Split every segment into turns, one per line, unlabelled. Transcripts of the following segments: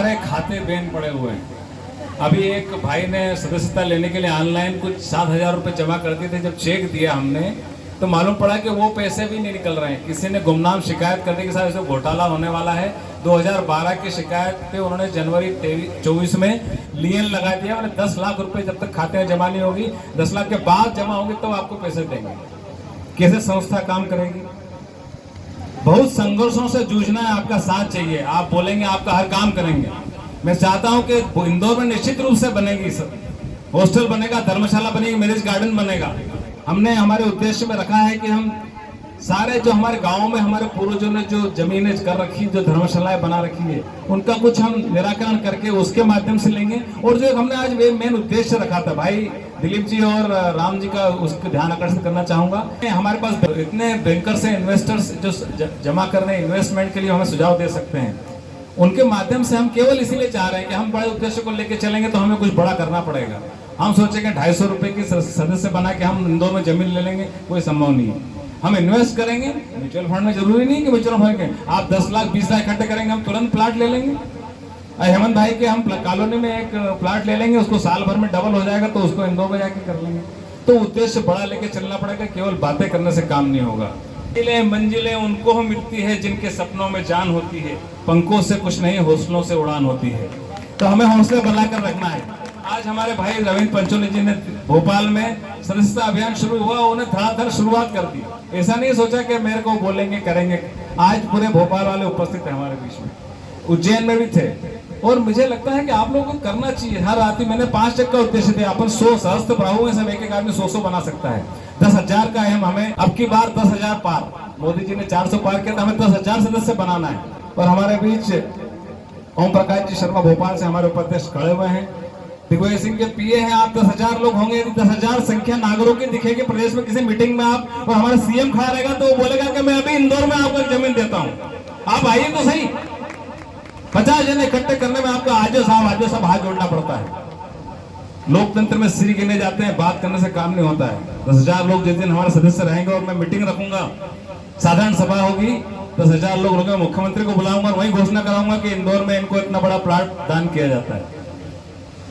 सारे खाते बैन पड़े हुए हैं। अभी एक भाई ने सदस्यता लेने के लिए ऑनलाइन कुछ 7,000 रुपये जमा कर दिए थे। जब चेक दिया हमने तो मालूम पड़ा कि वो पैसे भी नहीं निकल रहे हैं। किसी ने गुमनाम शिकायत करने के साथ इसे घोटाला होने वाला है। 2012 की शिकायत पे उन्होंने जनवरी 24 में लियन लगा दिया। मैंने 10 लाख रुपए जब तक खाते में जमा नहीं होगी, 10 लाख के बाद जमा होंगे तो आपको पैसे देंगे। कैसे संस्था काम करेगी? बहुत संघर्षों से जूझना है, आपका साथ चाहिए। आप बोलेंगे आपका हर काम करेंगे। मैं चाहता हूं कि इंदौर में निश्चित रूप से बनेगी, हॉस्टल बनेगा, धर्मशाला बनेगी, मैरिज गार्डन बनेगा। हमने हमारे उद्देश्य में रखा है कि हम सारे जो हमारे गांवों में हमारे पूर्वजों ने जो जमीनें कर रखी, जो धर्मशालाएं बना रखी है, उनका कुछ हम निराकरण करके उसके माध्यम से लेंगे। और जो हमने आज मेन उद्देश्य रखा था, भाई दिलीप जी और राम जी का उसको ध्यान आकर्षित करना चाहूंगा। हमारे पास इतने बैंकर्स हैं, इन्वेस्टर्स जो जमा कर रहे हैं इन्वेस्टमेंट के लिए, हमें सुझाव दे सकते हैं। उनके माध्यम से हम केवल इसीलिए चाह रहे हैं कि हम बड़े उद्देश्य को लेकर चलेंगे तो हमें कुछ बड़ा करना पड़ेगा। हम सोचेंगे 250 रुपए की सदस्य बना के हम इंदौर में जमीन ले लेंगे, कोई संभव नहीं है। हम इन्वेस्ट करेंगे म्यूचुअल फंड में, जरूरी नहीं कि म्यूचुअल फंड के आप 10 लाख 20 लाख इकट्ठे करेंगे, हम तुरंत प्लाट ले लेंगे। हेमंत भाई के हम कॉलोनी में एक प्लाट ले लेंगे, उसको साल भर में डबल हो जाएगा तो उसको इंदौर में जाके कर लेंगे। तो उद्देश्य बड़ा लेके चलना पड़ेगा, केवल बातें करने से काम नहीं होगा। मंजिलें उनको मिलती है जिनके सपनों में जान होती है, पंखों से कुछ नहीं हौसलों से उड़ान होती है। तो हमें हौसले बनाकर रखना है। आज हमारे भाई रविंद्र पंचोली जी ने भोपाल में सदस्यता अभियान शुरू हुआ, उन्हें धड़ाधड़ शुरुआत कर दी। ऐसा नहीं सोचा कि मेरे को बोलेंगे करेंगे। आज पूरे भोपाल वाले उपस्थित है हमारे बीच में, उज्जैन में भी थे। और मुझे लगता है कि आप लोगों को करना चाहिए। हर आदमी, मैंने 5 टक का उद्देश्य दिया, अपन 100 सहस्त्र प्रभु में सब एक आदमी 100 बना सकता है। 10,000 का है हमें, अब की बार 10,000 पार, मोदी जी ने 400 पार किया था, हमें 10,000 सदस्य बनाना है। और हमारे बीच ओम प्रकाश जी शर्मा भोपाल से हमारे उपाध्यक्ष खड़े हुए हैं, दिग्विजय सिंह के पीए हैं। आप 10,000 लोग होंगे, यदि 10,000 संख्या नागरिकों की दिखेगी प्रदेश में किसी मीटिंग में आप, और हमारा सीएम खड़ा रहेगा तो वो बोलेगा कि मैं अभी इंदौर में आपको जमीन देता हूँ, आप आइए तो सही। 50 जने इकट्ठे करने में आपको आजो साहब हाथ जोड़ना पड़ता है। लोकतंत्र में सिर गिने जाते हैं, बात करने से काम नहीं होता है। 10,000 लोग जिस दिन हमारे सदस्य रहेंगे और मैं मीटिंग रखूंगा, साधारण सभा होगी, 10,000 लोग होंगे, मुख्यमंत्री को बुलाऊंगा और वही घोषणा कराऊंगा कि इंदौर में इनको इतना बड़ा प्लाट दान किया जाता है।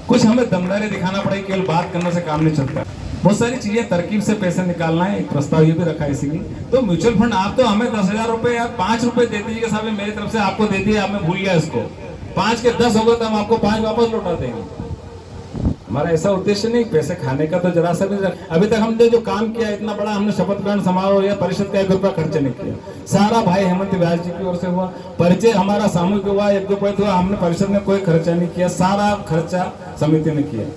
कुछ हमें दमदारी दिखाना पड़ेगी, केवल बात करने से काम नहीं चलता। बहुत सारी चीजें तरकीब से पैसे निकालना है, एक प्रस्ताव ये भी रखा है इसीलिए। तो म्यूचुअल फंड आप तो हमें 10,000 रुपए या 5 रुपए दे दीजिएगा साहब, मेरी तरफ से आपको दे दिए, आपने भूल गया इसको। 5 के 10 होगा तो हम आपको 5 वापस लौटा देंगे। हमारा ऐसा उद्देश्य नहीं पैसे खाने का, तो जरा सा भी। अभी तक हमने जो काम किया इतना बड़ा, हमने शपथ ग्रहण समारोह या परिषद का 1 रुपया खर्च नहीं किया, सारा भाई हेमंत व्यास जी की ओर से हुआ। परिचय हमारा सामूहिक हुआ, 1-2 हुआ, हमने परिषद में कोई खर्चा नहीं किया, सारा खर्चा समिति ने किया।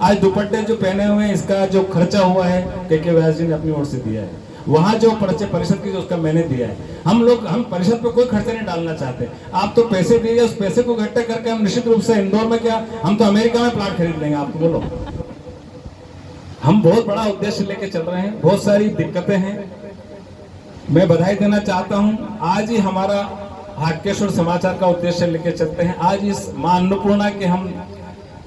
आज दुपट्टे जो पहने हुए हैं इसका जो खर्चा हुआ है के व्यास जी ने अपनी ओर से दिया है। वहां जो परिषद की जो उसका मैंने दिया है। हम परिषद पे कोई खर्चा नहीं डालना चाहते। आप तो पैसे दीजिए, उस पैसे को इकट्ठे करके हम निश्चित रूप से इंदौर में क्या, हम तो अमेरिका में प्लाट खरीद लेंगे। आपको बोलो, हम बहुत बड़ा उद्देश्य लेके चल रहे हैं, बहुत सारी दिक्कतें हैं। मैं बधाई देना चाहता हूं। आज ही हमारा हाटकेश्वर समाचार का उद्देश्य लेके चलते हैं। आज इस मां अन्नपूर्णा के हम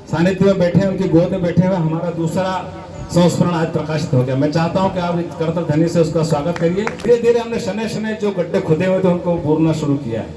सानिध्य में बैठे हैं, उनकी गोद में बैठे हुए हमारा दूसरा संस्मरण आज प्रकाशित हो गया। मैं चाहता हूं कि आप करतल ध्वनि से उसका स्वागत करिए। धीरे धीरे हमने शनै शनै जो गड्ढे खुदे हुए थे उनको पूरना शुरू किया है।